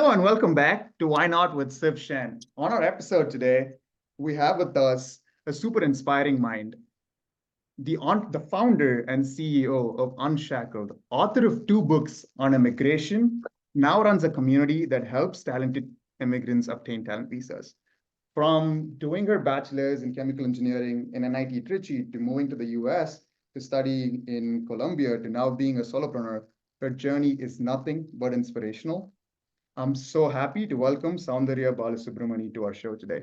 Hello and welcome back to Why Not with Siv Shen. On our episode today, we have with us a super inspiring mind, the founder and CEO of Unshackled, author of 2 books on immigration, now runs a community that helps talented immigrants obtain talent visas. From doing her bachelor's in chemical engineering in NIT Trichy to moving to the US to study in Colombia to now being a solopreneur, her journey is nothing but inspirational. I'm so happy to welcome Soundarya Balasubramani to our show today.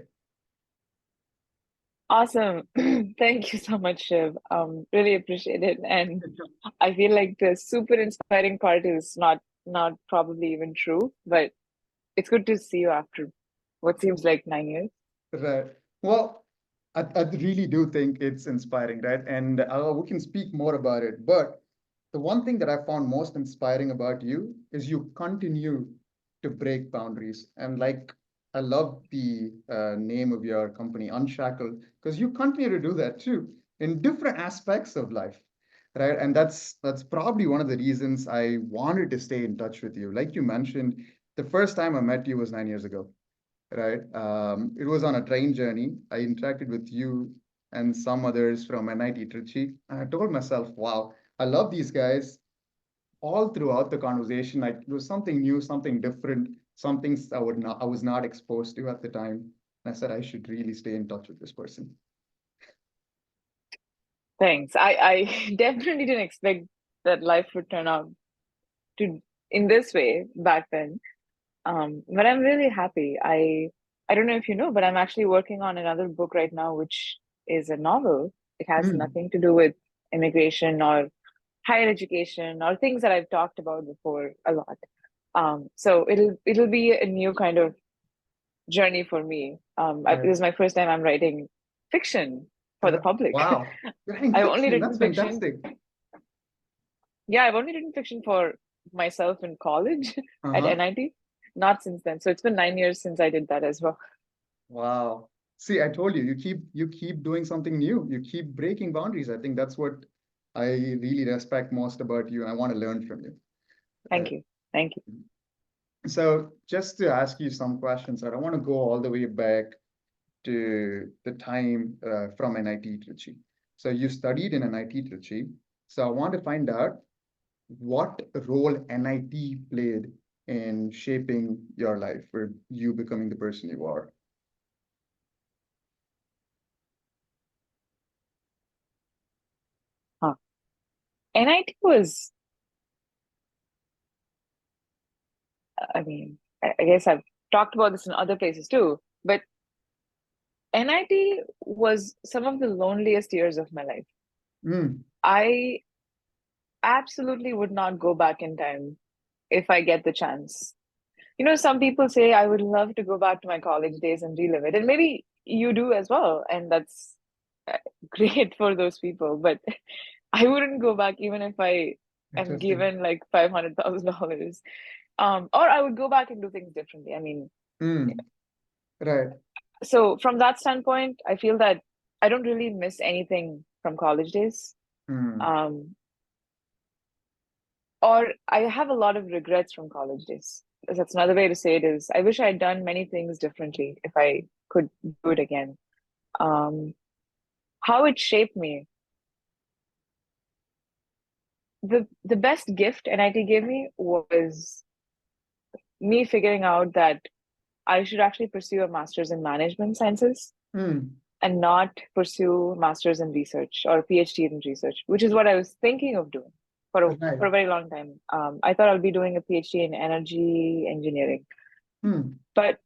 Awesome. Thank you so much, Shiv. Really appreciate it. And I feel like the super inspiring part is not probably even true, but it's good to see you after what seems like 9 years. Right. Well, I really do think it's inspiring, right? And we can speak more about it. But the one thing that I found most inspiring about you is you continue to break boundaries. And like, I love the name of your company, Unshackled, because you continue to do that too in different aspects of life, right? And that's probably one of the reasons I wanted to stay in touch with you. Like you mentioned, the first time I met you was 9 years ago, right? It was on a train journey. I interacted with you and some others from NIT Trichy, and I told myself, wow, I love these guys. All throughout the conversation, like it was something new, something different, some things I was not exposed to at the time. And I said I should really stay in touch with this person. Thanks. I definitely didn't expect that life would turn out to in this way back then. But I'm really happy. I don't know if you know, but I'm actually working on another book right now, which is a novel. It has Hmm. nothing to do with immigration or higher education or things that I've talked about before a lot. So it'll be a new kind of journey for me. Right. This is my first time I'm writing fiction for the public. Wow. You're writing I've only fiction. written That's fiction. fantastic. Yeah, I've only written fiction for myself in college at Uh-huh. NIT, not since then. So it's been 9 years since I did that as well. Wow. See, I told you, you keep doing something new. You keep breaking boundaries. I think that's what I really respect most about you, and I want to learn from you. Thank you. Thank you. So just to ask you some questions, I don't want to go all the way back to the time from NIT Trichy. So you studied in NIT Trichy. So I want to find out what role NIT played in shaping your life or you becoming the person you are. Huh. NIT was, I mean, I guess I've talked about this in other places too, but NIT was some of the loneliest years of my life. Mm, I absolutely would not go back in time if I get the chance. Some people say I would love to go back to my college days and relive it, and maybe you do as well, and that's uh, great for those people. But I wouldn't go back even if I am interesting. given like $500,000. Or I would go back and do things differently. I mean, Mm, right. so from that standpoint, I feel that I don't really miss anything from college days. Mm, Um, or I have a lot of regrets from college days. That's another way to say it is I wish I had done many things differently if I could do it again. Um, how it shaped me. The best gift NIT gave me was me figuring out that I should actually pursue a master's in management sciences mm, and not pursue masters in research or PhD in research, which is what I was thinking of doing right. for a very long time. I thought I'll be doing a PhD in energy engineering, Mm, but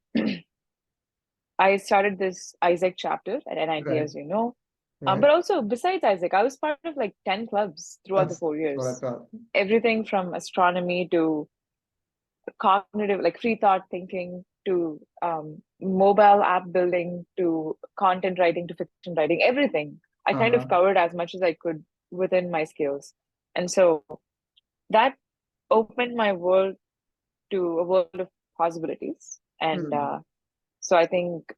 I started this Isaac chapter at NIT, right. as you know. Right. But also, besides Isaac, I was part of like 10 clubs throughout the That's, four that's what I years. thought. Everything from astronomy to cognitive, like free thought thinking, to mobile app building, to content writing, to fiction writing, everything. I kind of Uh-huh. covered as much as I could within my skills. And so that opened my world to a world of possibilities. And Mm, so I think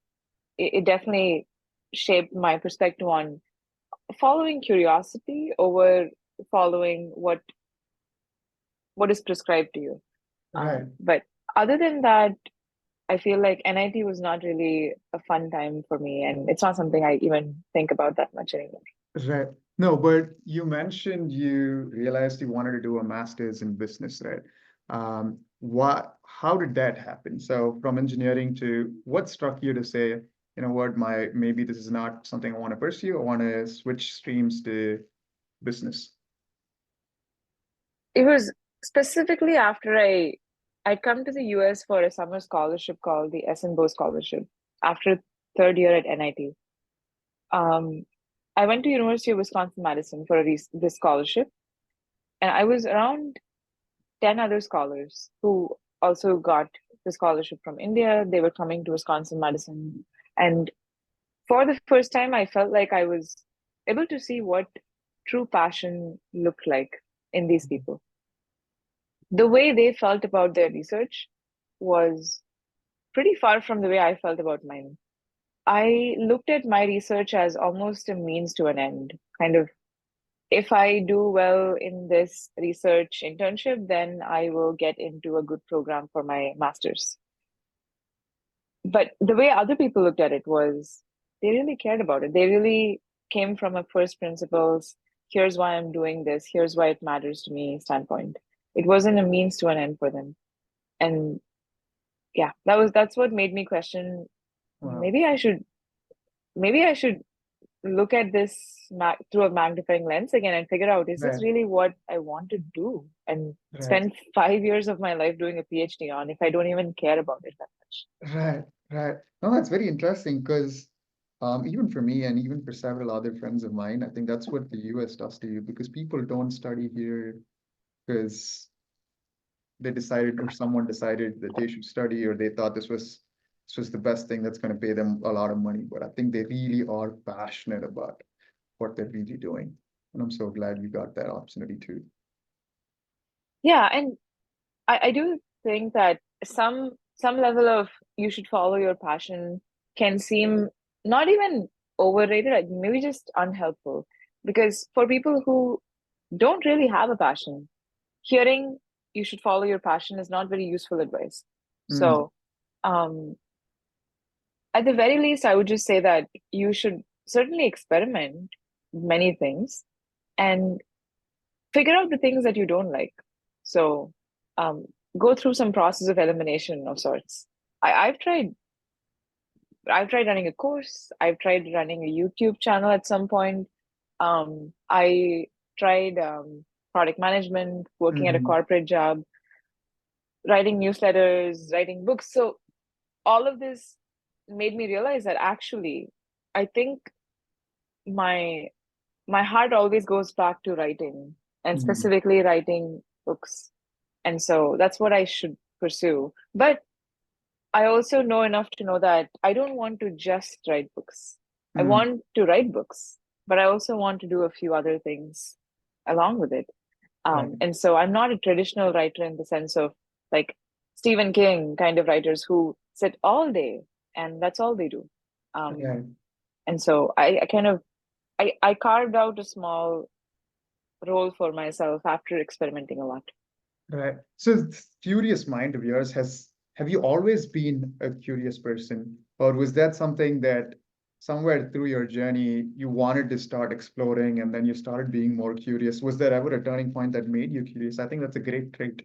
it definitely shaped my perspective on following curiosity over following what is prescribed to you. right. But Other than that, I feel like NIT was not really a fun time for me, and it's not something I even think about that much anymore. Right. No, but you mentioned you realized you wanted to do a master's in business, right? How did that happen? So from engineering to what struck you to say, you know what, maybe this is not something I want to pursue. I want to switch streams to business. It was specifically after I'd come to the US for a summer scholarship called the S&Bo Scholarship after third year at NIT. Um, I went to University of Wisconsin-Madison for this scholarship, and I was around 10 other scholars who also got the scholarship from India. They were coming to Wisconsin-Madison, and for the first time, I felt like I was able to see what true passion looked like in these people. The way they felt about their research was pretty far from the way I felt about mine. I looked at my research as almost a means to an end. Kind of, if I do well in this research internship, then I will get into a good program for my master's. But the way other people looked at it was they really cared about it. They really came from a first principles, here's why I'm doing this, here's why it matters to me standpoint. It wasn't a means to an end for them. And yeah, that's what made me question Wow. maybe I should look at this through a magnifying lens again and figure out, is this Right, really what I want to do and right, spend 5 years of my life doing a PhD on if I don't even care about it that much? right, right. No, that's very interesting because even for me and even for several other friends of mine, I think that's what the US does to you because people don't study here because they decided or someone decided that they should study or they thought this was the best thing that's going to pay them a lot of money. But I think they really are passionate about what they're really doing. And I'm so glad you got that opportunity too. Yeah, and I do think that some level of you should follow your passion can seem not even overrated, like maybe just unhelpful. Because for people who don't really have a passion, hearing you should follow your passion is not very useful advice. Mm, So, um, at the very least, I would just say that you should certainly experiment many things and figure out the things that you don't like. So, um, go through some process of elimination of sorts. I've tried running a course. I've tried running a YouTube channel at some point. I tried product management, working at a mhm, corporate job, writing newsletters, writing books. So all of this made me realize that actually, I think my my heart always goes back to writing and mhm, specifically writing books. And so that's what I should pursue. But I also know enough to know that I don't want to just write books. I mm, want to write books, but I also want to do a few other things along with it. right, And so I'm not a traditional writer in the sense of like Stephen King kind of writers who sit all day and that's all they do. Um, right, and so I kind of I carved out a small role for myself after experimenting a lot. right. So this curious mind of yours have you always been a curious person, or was that something that somewhere through your journey you wanted to start exploring and then you started being more curious? Was there ever a turning point that made you curious? I think that's a great trait.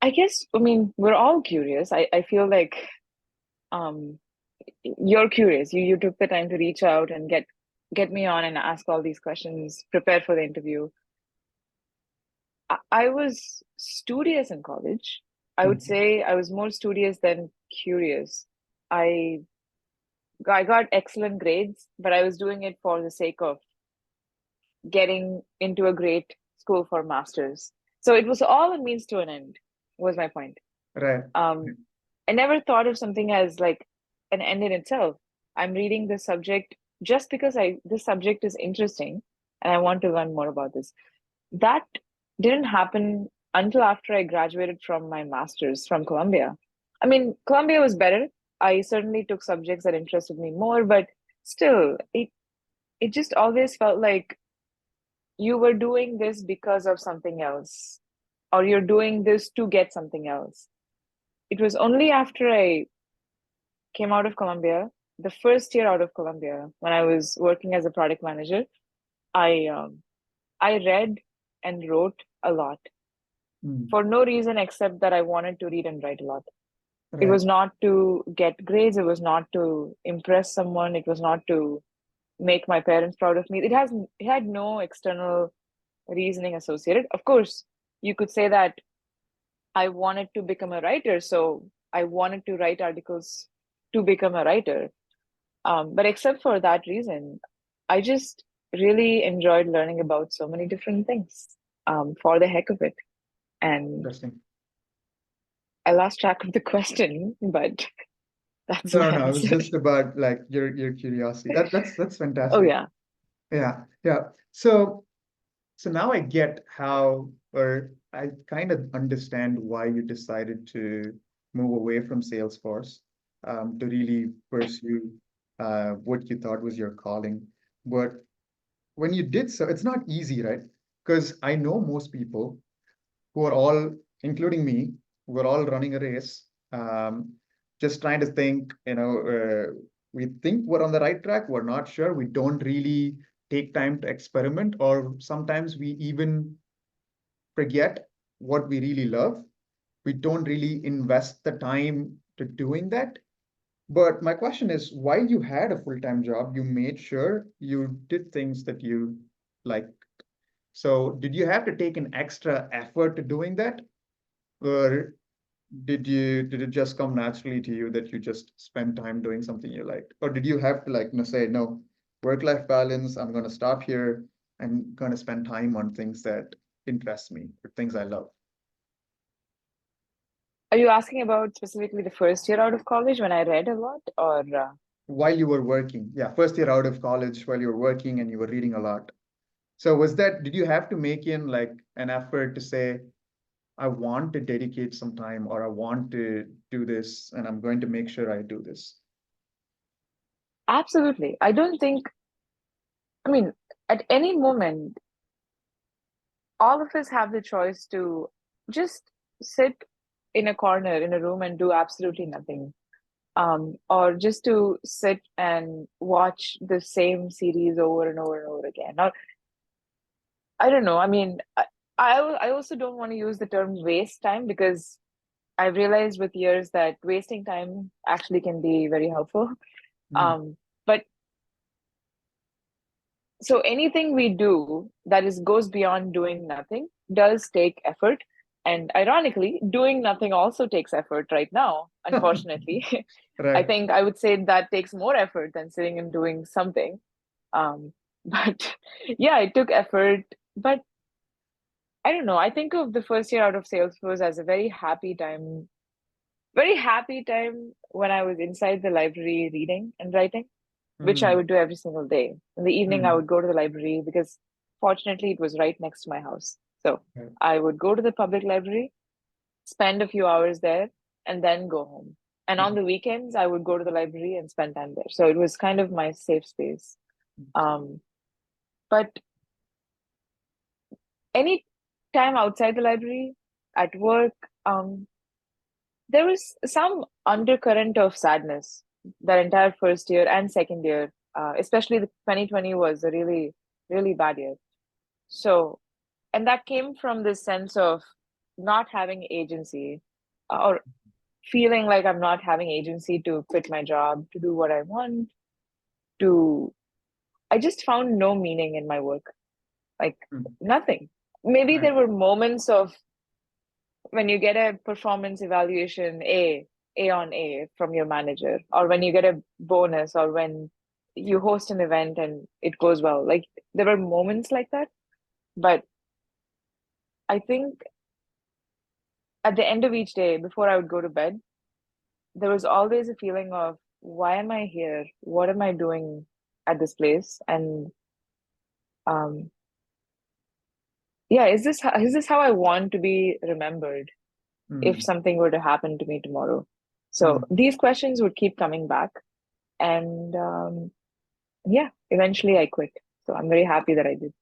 I guess, I mean, we're all curious. I feel like um, you're curious. You took the time to reach out and get me on and ask all these questions, prepare for the interview. I was studious in college. I would Mhm. say I was more studious than curious. I I got excellent grades, but I was doing it for the sake of getting into a great school for masters. So it was all a means to an end, was my point. Right. Um, I never thought of something as like an end in itself. I'm reading this subject just because this subject is interesting and I want to learn more about this. That didn't happen until after I graduated from my master's from Columbia. I mean, Columbia was better. I certainly took subjects that interested me more, but still, it just always felt like you were doing this because of something else or you're doing this to get something else. It was only after I came out of Columbia, the first year out of Columbia, when I was working as a product manager, I I read and wrote a lot for no reason except that I wanted to read and write a lot. It Right. was not to get grades, it was not to impress someone, it was not to make my parents proud of me. It had no external reasoning associated. Of course, you could say that I wanted to become a writer, so I wanted to write articles to become a writer. But except for that reason, I just really enjoyed learning about so many different things for the heck of it. And Interesting. I lost track of the question, but that's my No, it was answer. just about like your curiosity. That's Oh, fantastic. yeah. Yeah, yeah. So now I get how, or I kind of understand why you decided to move away from Salesforce, to really pursue what you thought was your calling. But when you did so, it's not easy, right? Because I know most people who are all, including me, who are all running a race, just trying to think, we think we're on the right track, we're not sure, we don't really take time to experiment, or sometimes we even forget what we really love. We don't really invest the time to doing that. But my question is, while you had a full-time job, you made sure you did things that you like. So did you have to take an extra effort to doing that? Or did it just come naturally to you that you just spend time doing something you liked? Or did you have to like, say, no, work-life balance, I'm gonna stop here. I'm gonna spend time on things that interest me or things I love. Are you asking about specifically the first year out of college when I read a lot, or While you were working, yeah, first year out of college, while you were working and you were reading a lot. So did you have to make in like an effort to say, I want to dedicate some time, or I want to do this and I'm going to make sure I do this? absolutely? I don't think, I mean, at any moment, all of us have the choice to just sit in a corner in a room and do absolutely nothing. Or just to sit and watch the same series over and over and over again. Or I don't know. I mean, I also don't want to use the term waste time because I've realized with years that wasting time actually can be very helpful. Mm, But so anything we do that is goes beyond doing nothing does take effort. And ironically, doing nothing also takes effort right now, unfortunately. I right. think I would say that takes more effort than sitting and doing something. Um, but yeah, it took effort. But I don't know. I think of the first year out of Salesforce as a very happy time when I was inside the library reading and writing, which I Mm, would do every single day. In the evening, I mm, would go to the library because fortunately it was right next to my house. So right. I would go to the public library, spend a few hours there, and then go home. And on Mm, the weekends, I would go to the library and spend time there. So it was kind of my safe space. Um, but any time outside the library, at work, um, there was some undercurrent of sadness that entire first year and second year, especially the 2020 was a really, really bad year. So, and that came from this sense of not having agency or feeling like I'm not having agency to quit my job, to do what I want, to, I just found no meaning in my work, like mm, nothing. Maybe right. there were moments of when you get a performance evaluation A on A from your manager, or when you get a bonus, or when you host an event and it goes well. Like there were moments like that, but I think at the end of each day before I would go to bed, there was always a feeling of why am I here? What am I doing at this place? And um yeah, is this how I want to be remembered if Mm, something were to happen to me tomorrow? So mm, these questions would keep coming back. And yeah, eventually I quit. So I'm very happy that I did.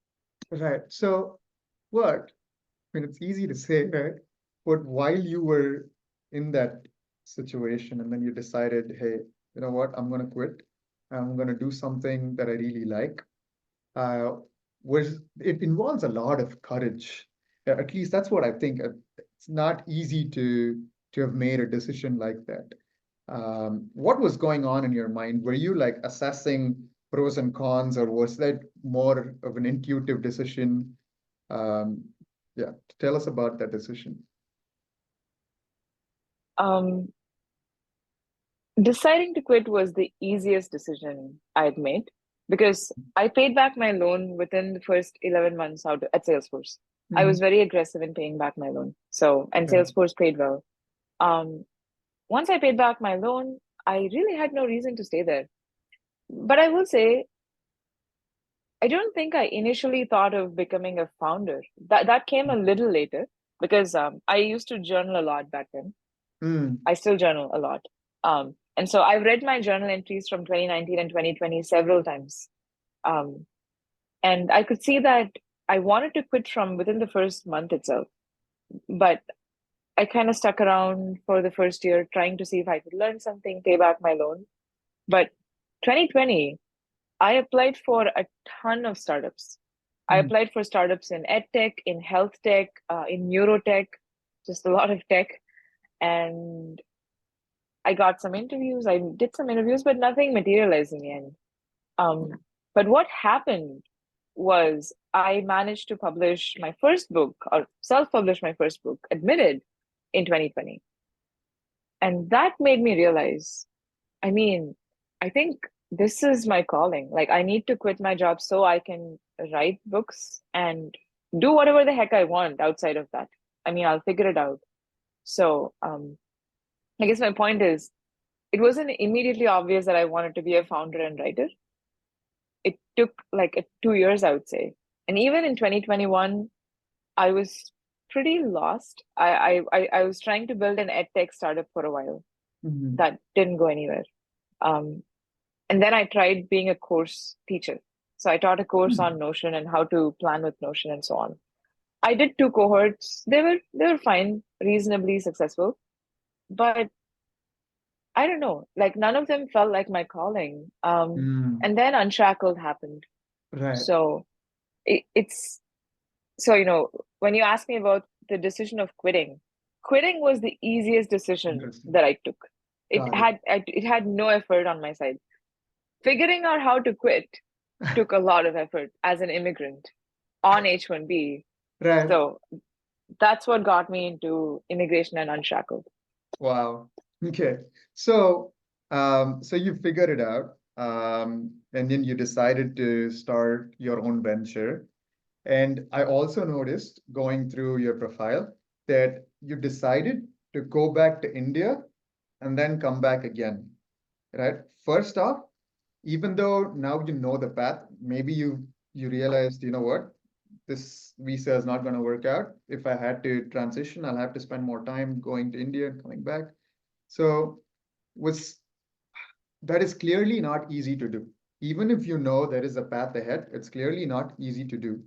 right. So what? mean, it's easy to say, right? But while you were in that situation and then you decided, hey, you know what, I'm going to quit. I'm going to do something that I really like. Uh, was it involves a lot of courage. At least that's what I think. It's not easy to have made a decision like that. What was going on in your mind? Were you like assessing pros and cons, or was that more of an intuitive decision? Um, yeah, tell us about that decision. Um, Deciding to quit was the easiest decision I'd made because I paid back my loan within the first 11 months out at Salesforce. I was Mhm. very aggressive in paying back my loan. So, and Yeah. Salesforce paid well. Um, Once I paid back my loan, I really had no reason to stay there. But I will say, I don't think I initially thought of becoming a founder. That came a little later because I used to journal a lot back then. Mm. I still journal a lot. And so I've read my journal entries from 2019 and 2020 several times. Um, and I could see that I wanted to quit from within the first month itself. But I kind of stuck around for the first year trying to see if I could learn something, pay back my loan. But 2020, I applied for a ton of startups. I Mm. applied for startups in edtech, in health tech, in neurotech, just a lot of tech. And I got some interviews. I did some interviews, but nothing materialized in the end. Um, but what happened was I managed to publish my first book or self-publish my first book, Admitted, in 2020. And that made me realize, I mean, I think this is my calling. Like, I need to quit my job so I can write books and do whatever the heck I want outside of that. I mean, I'll figure it out. So, I guess my point is, it wasn't immediately obvious that I wanted to be a founder and writer. It took like 2 years, I would say. And even in 2021, I was pretty lost. I was trying to build an ed tech startup for a while. Mhm. That didn't go anywhere. Um, and then I tried being a course teacher. So I taught a course Mm. on Notion and how to plan with Notion and so on. I did two cohorts. They were fine, reasonably successful. But I don't know, like none of them felt like my calling. Mm. And then Unshackled happened. Right. So it's so when you ask me about the decision of quitting was the easiest decision Interesting. that I took. Got it. It had no effort on my side. Figuring out how to quit took a lot of effort as an immigrant on H-1B. Right. So that's what got me into immigration and Unshackled. Wow. Okay. So, so you figured it out, and then you decided to start your own venture. And I also noticed going through your profile that you decided to go back to India and then come back again, right? First off, even though now you know the path, maybe you realized, you know what, this visa is not going to work out. If I had to transition, I'll have to spend more time going to India and coming back. So was that is clearly not easy to do. Even if you know there is a path ahead, it's clearly not easy to do.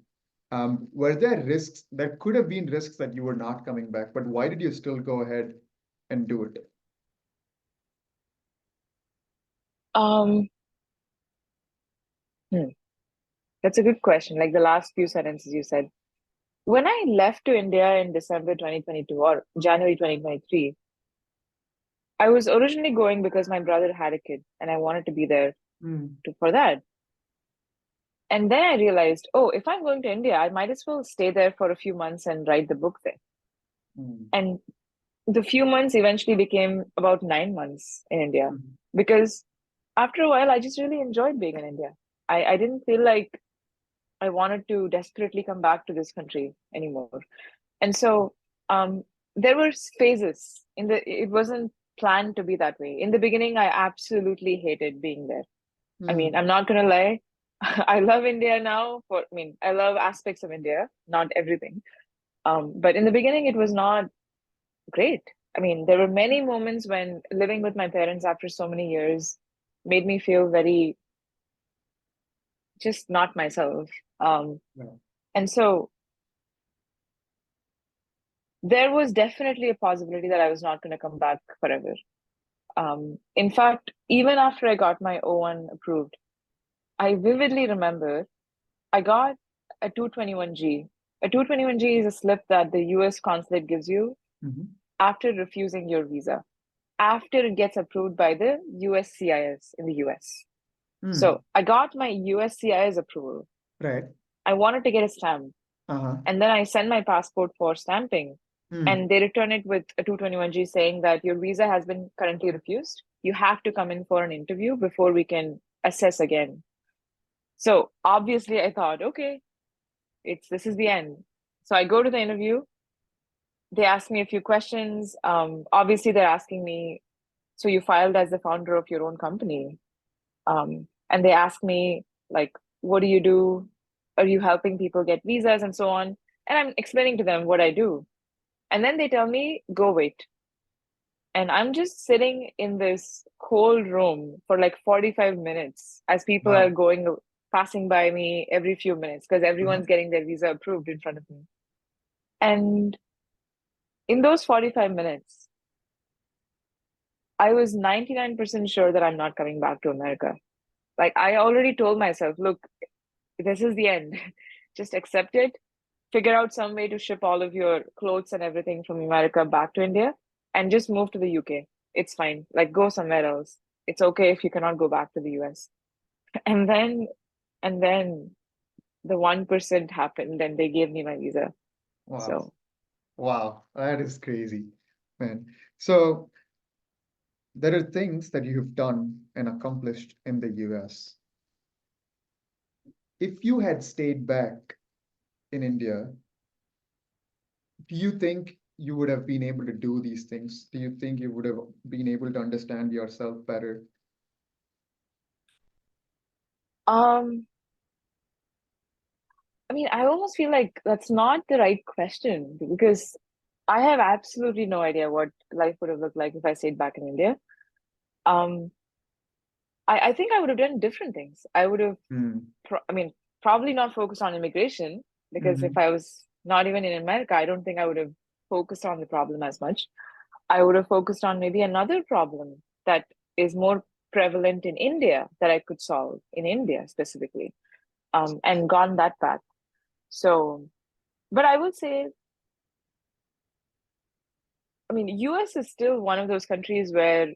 Were there risks that could have been risks that you were not coming back, but why did you still go ahead and do it? Um, hmm, that's a good question. Like the last few sentences you said. When I left to India in December 2022 or January 2023, I was originally going because my brother had a kid and I wanted to be there Mm. for that. And then I realized, oh, if I'm going to India, I might as well stay there for a few months and write the book there. Mm. And the few months eventually became about 9 months in India Mm. because after a while, I just really enjoyed being in India. I didn't feel like I wanted to desperately come back to this country anymore. And so there were phases it wasn't planned to be that way. In the beginning, I absolutely hated being there. I mean, Mm. I'm not gonna lie. I love India now I love aspects of India, not everything. But in the beginning it was not great. I mean, there were many moments when living with my parents after so many years made me feel very just not myself. Um, Yeah. and so there was definitely a possibility that I was not going to come back forever. In fact, even after I got my O1 approved, I vividly remember I got a 221G. A 221G is a slip that the US consulate gives you Mhm. after refusing your visa, after it gets approved by the USCIS in the US. Mm. So I got my USCIS approval. Right. I wanted to get a stamp. Uh-huh. And then I send my passport for stamping. Mm. And they return it with a 221G saying that your visa has been currently refused. You have to come in for an interview before we can assess again. So obviously I thought, okay, this is the end. So I go to the interview. They ask me a few questions. Obviously they're asking me, so you filed as the founder of your own company. And they ask me like, what do you do? Are you helping people get visas and so on? And I'm explaining to them what I do. And then they tell me, go wait. And I'm just sitting in this cold room for like 45 minutes as people are Wow. passing by me every few minutes because Uh-huh. everyone's getting their visa approved in front of me. And in those 45 minutes, I was 99% sure that I'm not coming back to America. Like I already told myself, look, this is the end. Just accept it. Figure out some way to ship all of your clothes and everything from America back to India and just move to the UK. It's fine. Like go somewhere else. It's okay if you cannot go back to the US. And then the 1% happened and they gave me my visa. Wow. So Wow. That is crazy, man. So there are things that you have done and accomplished in the US. If you had stayed back in India, do you think you would have been able to do these things? Do you think you would have been able to understand yourself better? um I mean, I almost feel like that's not the right question because I have absolutely no idea what life would have looked like if I stayed back in India. Um, I think I would have done different things. I would have, Mm. I mean, probably not focused on immigration because if Hmm. I was not even in America, I don't think I would have focused on the problem as much. I would have focused on maybe another problem that is more prevalent in India that I could solve in India specifically, and gone that path. So, but I would say, I mean, US is still one of those countries where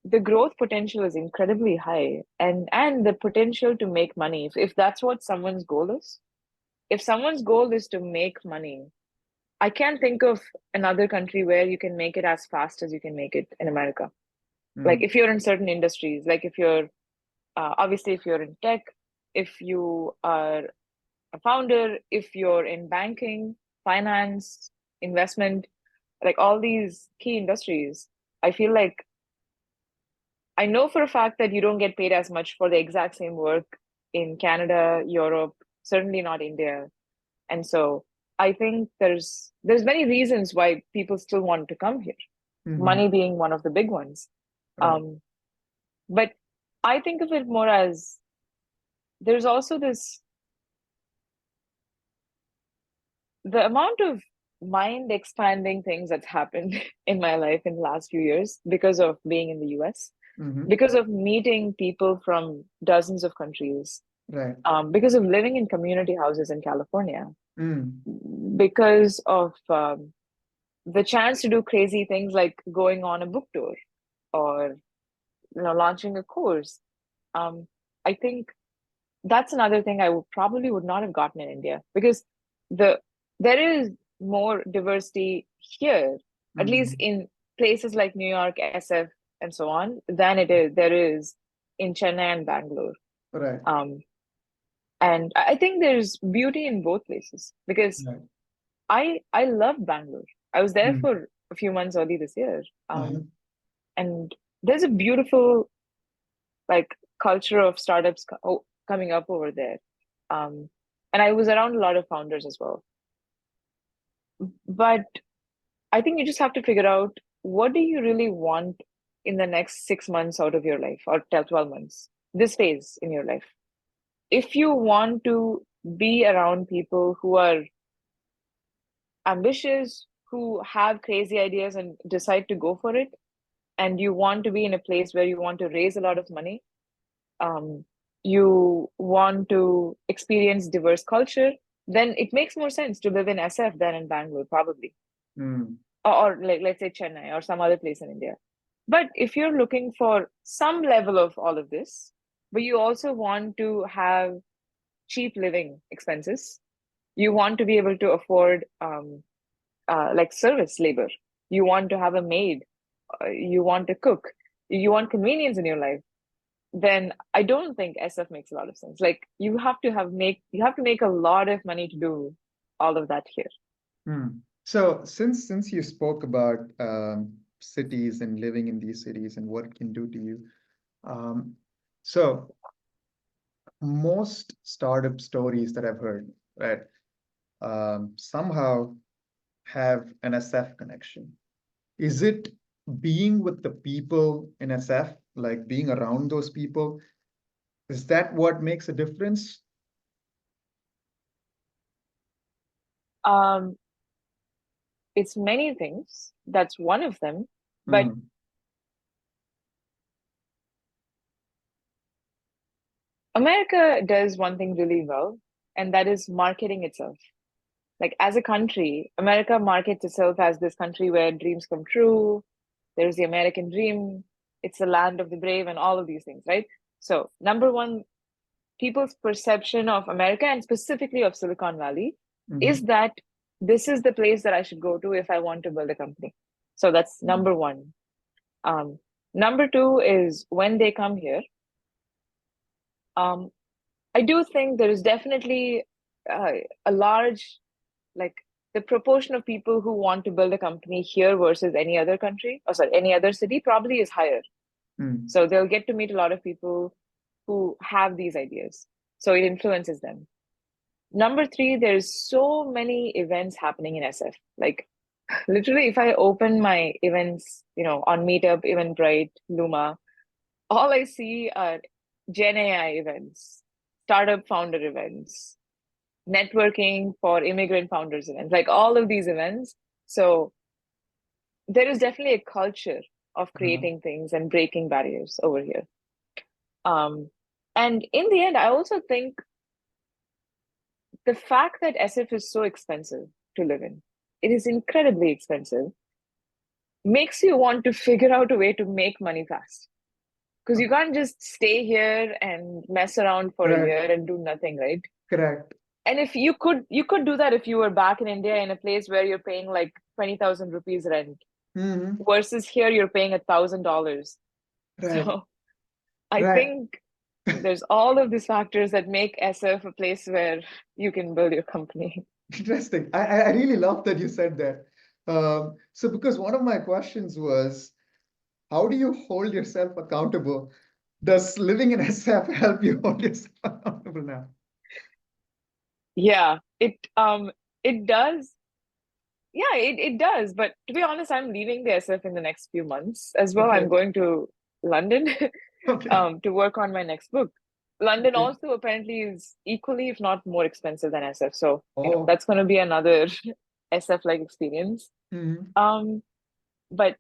the growth potential is incredibly high and the potential to make money. If that's what someone's goal is, if someone's goal is to make money, I can't think of another country where you can make it as fast as you can make it in America. Like Mm. if you're in certain industries, like if you're obviously if you're in tech, if you are a founder, if you're in banking, finance, investment, like all these key industries, I feel like I know for a fact that you don't get paid as much for the exact same work in Canada, Europe, certainly not India. And so I think there's many reasons why people still want to come here, Hmm. money being one of the big ones. Right. Um, but I think of it more as there's also the amount of mind expanding things that's happened in my life in the last few years because of being in the US, Hmm. because of meeting people from dozens of countries, Right. because of living in community houses in California, Mm. because of the chance to do crazy things like going on a book tour or launching a course. Um, I think that's another thing I would not have gotten in India because the there is more diversity here, at least Hmm. in places like New York, SF, and so on, than there is in Chennai and Bangalore. Right. Um, and I think there's beauty in both places because Right. I love Bangalore. I was there Mm. for a few months early this year. Uh-huh. And there's a beautiful like culture of startups coming up over there. Um, and I was around a lot of founders as well. But I think you just have to figure out what do you really want in the next 6 months out of your life or 12 months, this phase in your life. If you want to be around people who are ambitious, who have crazy ideas and decide to go for it, and you want to be in a place where you want to raise a lot of money, um, you want to experience diverse culture, then it makes more sense to live in SF than in Bangalore, probably. Or like, let's say Chennai or some other place in India. But if you're looking for some level of all of this, but you also want to have cheap living expenses, you want to be able to afford like service labor, you want to have a maid, you want to cook, you want convenience in your life, then I don't think SF makes a lot of sense. Like you have to make a lot of money to do all of that here. So since you spoke about cities and living in these cities and what it can do to you, so most startup stories that I've heard, right, somehow have an SF connection. Is it being with the people in SF, like being around those people? Is that what makes a difference? Um, it's many things. That's one of them. But America does one thing really well, and that is marketing itself. Like as a country, America markets itself as this country where dreams come true. There's the American dream. It's the land of the brave and all of these things, right? So, number one, people's perception of America and specifically of Silicon Valley is that this is the place that I should go to if I want to build a company. So that's number one. Number two is when they come here, I do think there is definitely a large, like the proportion of people who want to build a company here versus any other country, or sorry, any other city probably is higher. So they'll get to meet a lot of people who have these ideas. So it influences them. Number three, there's so many events happening in SF. Like literally, if I open my events, on Meetup, Eventbrite, Luma, all I see are Gen AI events, startup founder events, networking for immigrant founders events, like all of these events. So there is definitely a culture of creating things and breaking barriers over here. And in the end, I also think the fact that SF is so expensive to live in, it is incredibly expensive, makes you want to figure out a way to make money fast. Because you can't just stay here and mess around for a year and do nothing, right? Correct. And if you could do that if you were back in India in a place where you're paying like 20,000 rupees rent, versus here you're paying $1,000. Right. So I think there's all of these factors that make SF a place where you can build your company. Interesting. I really love that you said that. So because one of my questions was, how do you hold yourself accountable? Does living in SF help you hold yourself accountable now? Yeah, it does. Yeah, it does. But to be honest, I'm leaving the SF in the next few months as well. I'm going to London to work on my next book. London also apparently is equally, if not more expensive than SF. So that's going to be another SF-like experience. But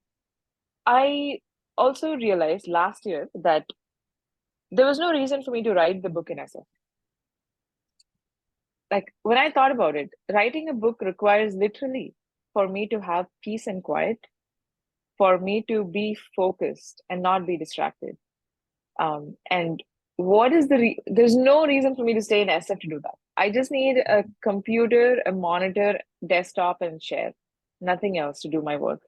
I also realized last year that there was no reason for me to write the book in SF. Like when I thought about it, writing a book requires literally for me to have peace and quiet, for me to be focused and not be distracted. And what is there's no reason for me to stay in SF to do that. I just need a computer, a monitor, desktop, and share. Nothing else to do my work.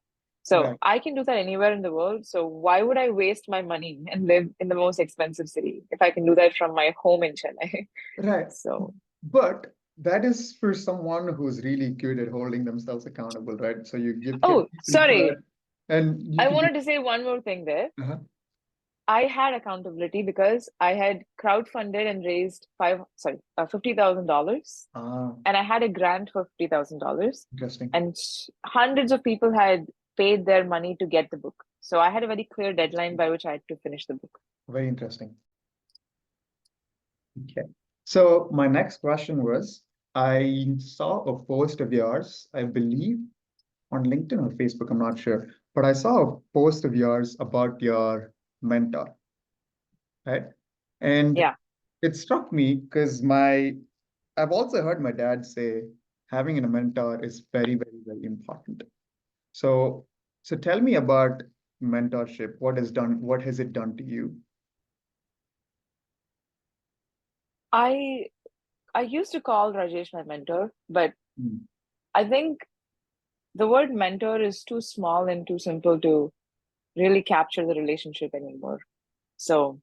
So I can do that anywhere in the world. So why would I waste my money and live in the most expensive city if I can do that from my home in Chennai? Right. So, but that is for someone who's really good at holding themselves accountable, right? So you give. Oh, sorry. And I wanted to say one more thing there. I had accountability because I had crowdfunded and raised $50,000, and I had a grant for $50,000. Interesting. And hundreds of people had paid their money to get the book. So I had a very clear deadline by which I had to finish the book. Very interesting. Okay. So my next question was, I saw a post of yours, I believe on LinkedIn or Facebook, I'm not sure, but I saw a post of yours about your mentor, right? And Yeah. it struck me because I've also heard my dad say having a mentor is very, very, very important. So, so tell me about mentorship. What has it done to you? I I used to call Rajesh my mentor, but Mm. I think the word mentor is too small and too simple to really capture the relationship anymore. So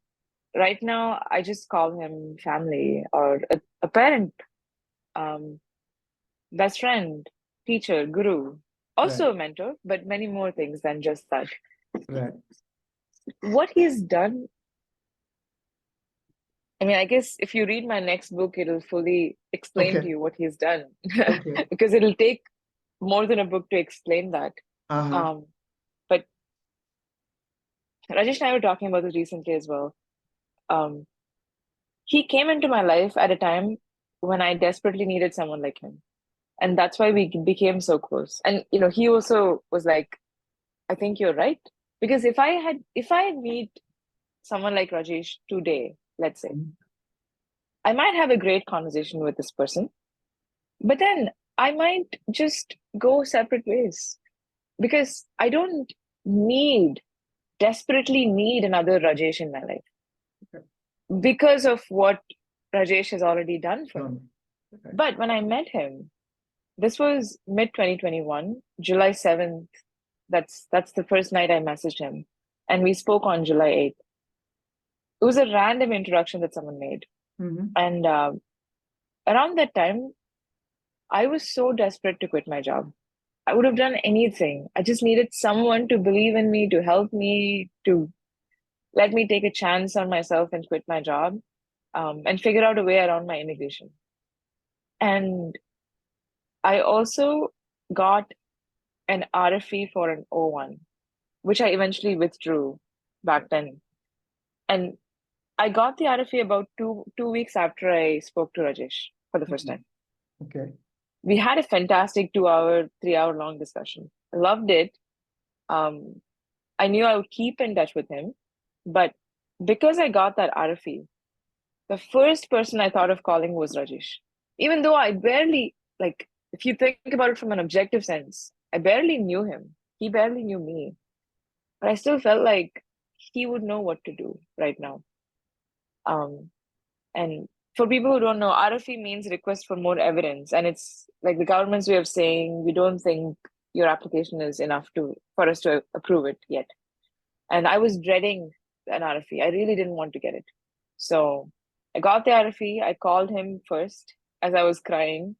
right now, I just call him family or a parent, um, best friend, teacher, guru, Right, also a mentor, but many more things than just that. right. What he's done, I mean, I guess if you read my next book, it'll fully explain to Okay, you what he's done okay. because it'll take more than a book to explain that. Uh-huh. Um, but Rajesh and I were talking about this recently as well. Um, he came into my life at a time when I desperately needed someone like him. And that's why we became so close. And he also was like, I think you're right. Because if I meet someone like Rajesh today, let's say, Mhm. I might have a great conversation with this person, but then I might just go separate ways because I don't need desperately need another Rajesh in my life Okay. because of what Rajesh has already done for me. Done. Okay. But when I met him, this was mid 2021, July 7th. That's the first night I messaged him, and we spoke on July 8th. It was a random introduction that someone made, Hmm. and around that time, I was so desperate to quit my job. I would have done anything. I just needed someone to believe in me, to help me, to let me take a chance on myself and quit my job, and figure out a way around my immigration. And I also got an RFE for an O1, which I eventually withdrew back then. And I got the RFE about two weeks after I spoke to Rajesh for the first time. Okay. We had a fantastic 2 hour, 3 hour long discussion. I loved it. Um, I knew I would keep in touch with him, but because I got that RFE, the first person I thought of calling was Rajesh. Even though I barely, like, if you think about it from an objective sense, I barely knew him. He barely knew me. But I still felt like he would know what to do right now. Um, and for people who don't know, RFE means request for more evidence, and it's like the government's way of saying we don't think your application is enough to for us to approve it yet. And I was dreading an RFE. I really didn't want to get it. So I got the RFE. I called him first as I was crying,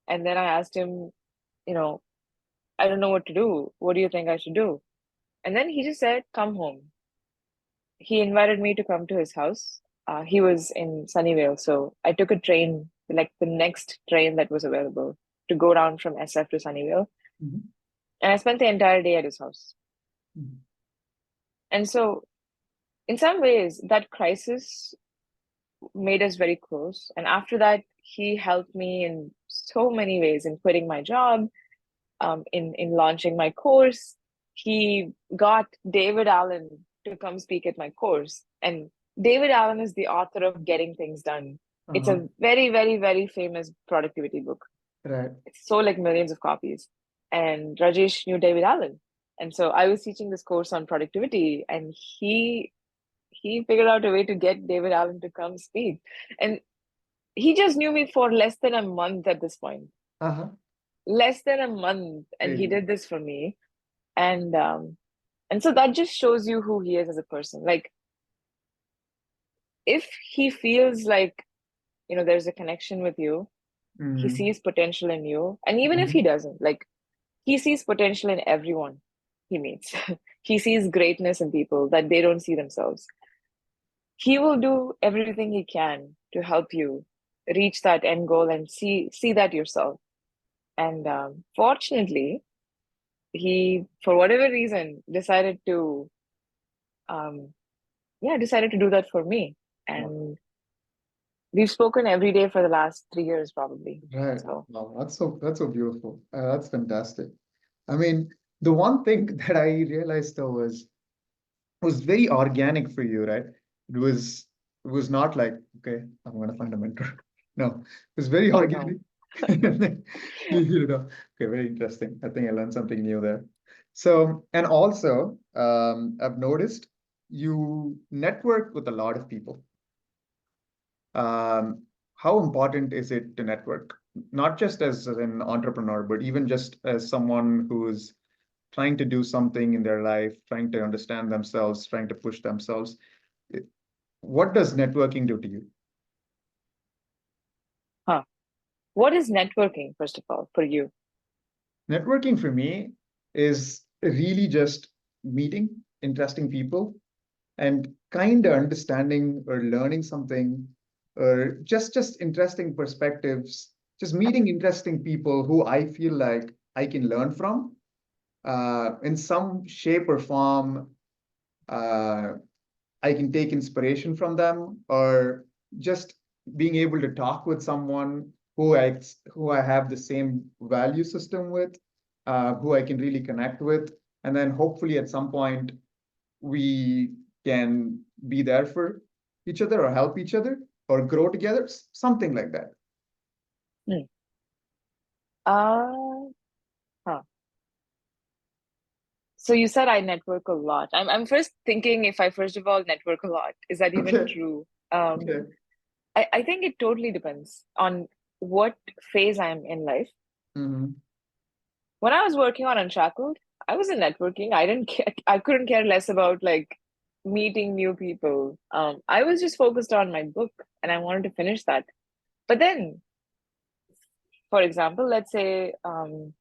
and then I asked him, you know, I don't know what to do. What do you think I should do? And then he just said, come home. He invited me to come to his house. He was in Sunnyvale, so I took a train, like the next train that was available, to go down from SF to Sunnyvale, Hmm. and I spent the entire day at his house. Hmm. And so, in some ways, that crisis made us very close. And after that, he helped me in so many ways in quitting my job, in launching my course. He got David Allen to come speak at my course. And David Allen is the author of Getting Things Done. It's Uh-huh. a very, very, very famous productivity book. Right. It's sold like millions of copies. And Rajesh knew David Allen. And so I was teaching this course on productivity, and he figured out a way to get David Allen to come speak. And he just knew me for less than a month at this point. Uh-huh. Less than a month, and he Crazy. did this for me. And so that just shows you who he is as a person. Like if he feels like there's a connection with you, he Mm. sees potential in you, and even if he Mhm. doesn't, like he sees potential in everyone he meets. He sees greatness in people that they don't see themselves. He will do everything he can to help you reach that end goal and see that yourself. And fortunately, he, for whatever reason, um, decided to do that for me. Wow. And we've spoken every day for the last 3 years, probably. Right. So, Wow, that's so beautiful. That's fantastic. I mean, the one thing that I realized though was very organic for you, right? It was not like, okay, I'm gonna find a mentor. No, it was very oh no. organic. And then you know, okay, very interesting. I think I learned something new there. So, and also, I've noticed you network with a lot of people. Um, how important is it to network? Not just as an entrepreneur, but even just as someone who's trying to do something in their life, trying to understand themselves, trying to push themselves. What does networking do to you? Huh. What is networking, first of all, for you? Networking for me is really just meeting interesting people and kind of understanding or learning something or just interesting perspectives, just meeting interesting people who I feel like I can learn from in some shape or form. uh, I can take inspiration from them, or just being able to talk with someone who I have the same value system with, who I can really connect with, and then hopefully at some point we can be there for each other or help each other or grow together, something like that. Hmm. Uh, huh. So you said I network a lot. I'm first thinking if I first of all network a lot, is that even Okay. true? Okay. I think it totally depends on what phase I'm in life. Hmm. When I was working on Unshackled, I wasn't networking. I didn't care. I couldn't care less about like meeting new people. I was just focused on my book and I wanted to finish that. But then, for example, let's say when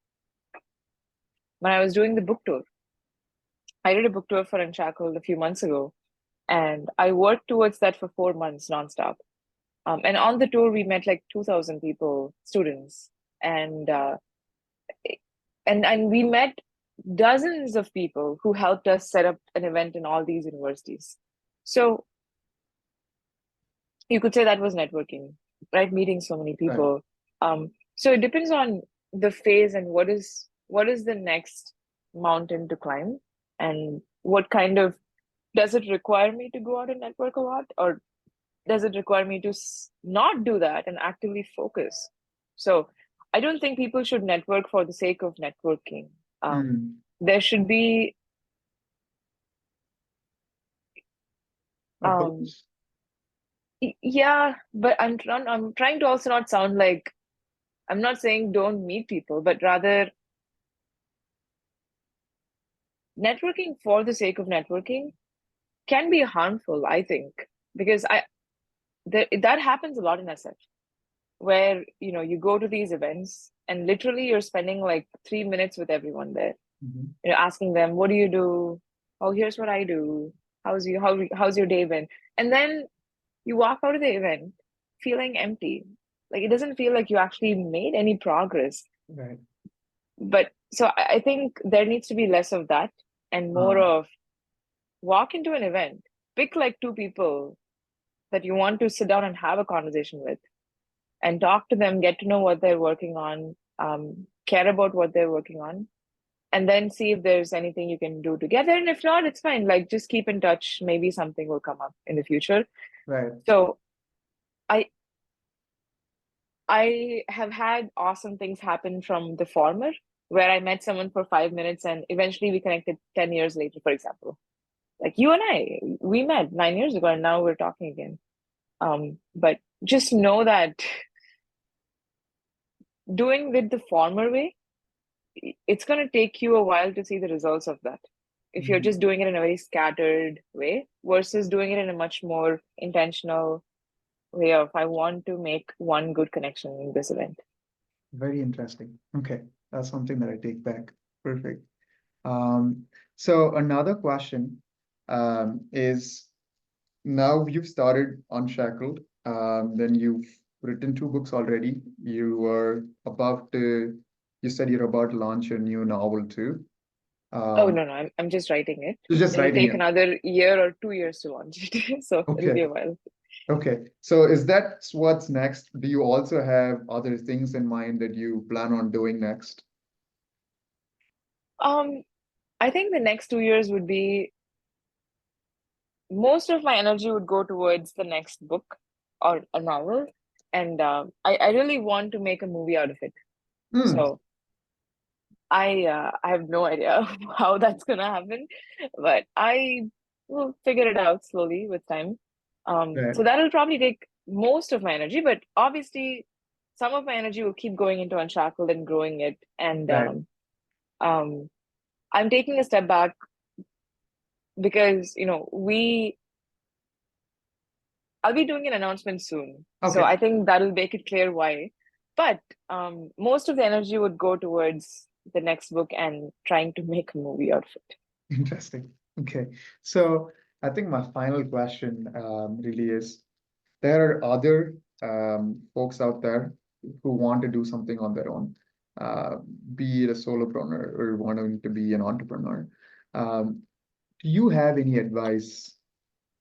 I was doing the book tour, I did a book tour for Unshackled a few months ago, and I worked towards that for 4 months nonstop. And on the tour, we met like 2,000 people, students, and and we met dozens of people who helped us set up an event in all these universities. So you could say that was networking, right? Meeting so many Right. people. So it depends on the phase and what is the next mountain to climb, and what kind of does it require me to go out and network a lot, or does it require me to not do that and actively focus? So I don't think people should network for the sake of networking. Mm. There should be A um, purpose. yeah, but I'm trying to also not sound like I'm not saying don't meet people, but rather networking for the sake of networking can be harmful, I think, because that happens a lot in SF, where you go to these events and literally you're spending like 3 minutes with everyone there, Mhm. asking them, what do you do? Oh, here's what I do. How's your day been? And then you walk out of the event feeling empty. Like it doesn't feel like you actually made any progress. Right. But so I think there needs to be less of that and more Um, of walk into an event, pick like two people that you want to sit down and have a conversation with and talk to them, get to know what they're working on, care about what they're working on, and then see if there's anything you can do together. And if not, it's fine. Like just keep in touch. Maybe something will come up in the future. right. So I I have had awesome things happen from the former, where I met someone for 5 minutes and eventually we connected 10 years later, for example. Like you and I, we met 9 years ago and now we're talking again. But just know that doing it the former way, it's going to take you a while to see the results of that. If you're Mhm. just doing it in a very scattered way versus doing it in a much more intentional way of, I want to make one good connection in this event. Very interesting. Okay, that's something that I take back. Perfect. Um, so another question is now you've started Unshackled, then you've written two books already. You said you're about to launch a new novel too. Oh, Um, no, no, I'm just writing it. you're just It'll writing take it. another year or 2 years to launch it. So it'll be Okay. a while. Okay, so is that what's next? Do you also have other things in mind that you plan on doing next? Um, I think the next 2 years would be most of my energy would go towards the next book or a novel, and I really want to make a movie out of it. Hmm, So I have no idea how that's gonna happen, but I will figure it out slowly with time. right, So that'll probably take most of my energy, but obviously some of my energy will keep going into Unshackled and growing it. And right. um, I'm taking a step back because, you know, I'll be doing an announcement soon. So Okay, I think that'll make it clear why. But most of the energy would go towards the next book and trying to make a movie out of it. interesting. Okay, so I think my final question really is, there are other folks out there who want to do something on their own, uh, be it a solopreneur or wanting to be an entrepreneur. Um, do you have any advice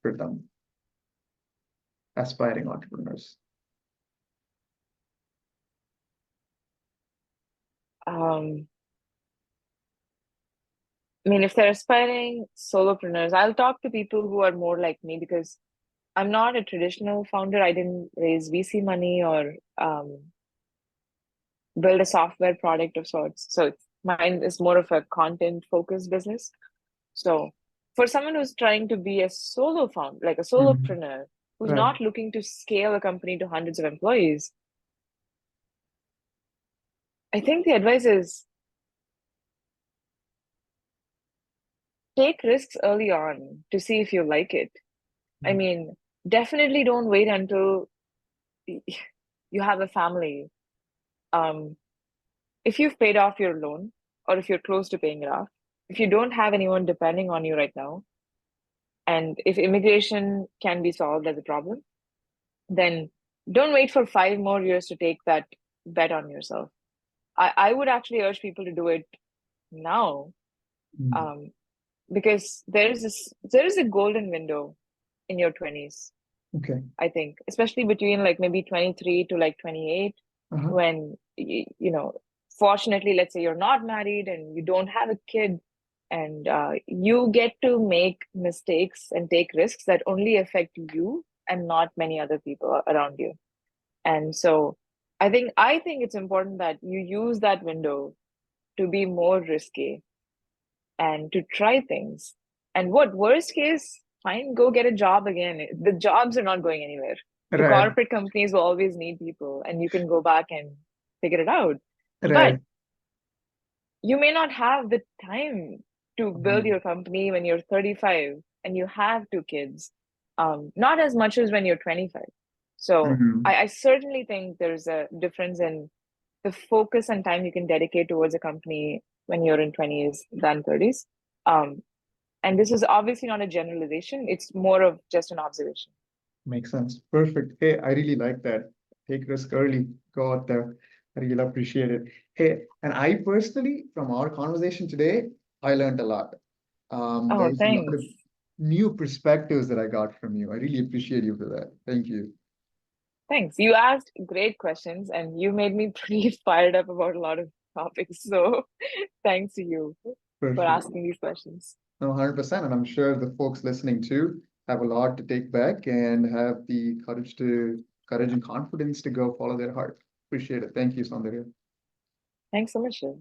for them, aspiring entrepreneurs? Um, I mean, if they're aspiring solopreneurs, I'll talk to people who are more like me because I'm not a traditional founder. I didn't raise VC money or build a software product of sorts. So mine is more of a content focused business. So for someone who's trying to be a solo founder, like a Mhm. solopreneur, who's Right. not looking to scale a company to hundreds of employees, I think the advice is take risks early on to see if you like it. I Mhm. mean, definitely don't wait until you have a family. Um, if you've paid off your loan or if you're close to paying it off, if you don't have anyone depending on you right now, and if immigration can be solved as a problem, then don't wait for 5 more years to take that bet on yourself. I would actually urge people to do it now, Mhm. um, because there is a golden window in your 20s, Okay. I think, especially between like maybe 23 to like 28, Uh-huh. when you know, fortunately, let's say you're not married and you don't have a kid, and you get to make mistakes and take risks that only affect you and not many other people around you. And so I think it's important that you use that window to be more risky and to try things. And what worst case, fine, go get a job again. The jobs are not going anywhere. The Right. corporate companies will always need people, and you can go back and figure it out. But Right. you may not have the time to build Mhm. your company when you're 35 and you have two kids. Not as much as when you're 25. So Mhm. I certainly think there's a difference in the focus and time you can dedicate towards a company when you're in 20s than 30s. Um, and this is obviously not a generalization, it's more of just an observation. Makes sense. Perfect. Hey, I really like that. Take risk early. Go out there. I really appreciate it. Hey, and I personally, from our conversation today, I learned a lot. Oh, There's a lot thanks. of new perspectives that I got from you. I really appreciate you for that. Thank you. Thanks. You asked great questions and you made me pretty fired up about a lot of topics. So thanks to you for Perfect. asking these questions. No, 100%. And I'm sure the folks listening too have a lot to take back and have the courage and confidence to go follow their heart. Appreciate it. Thank you, Soundarya. Thanks so much, Shiv.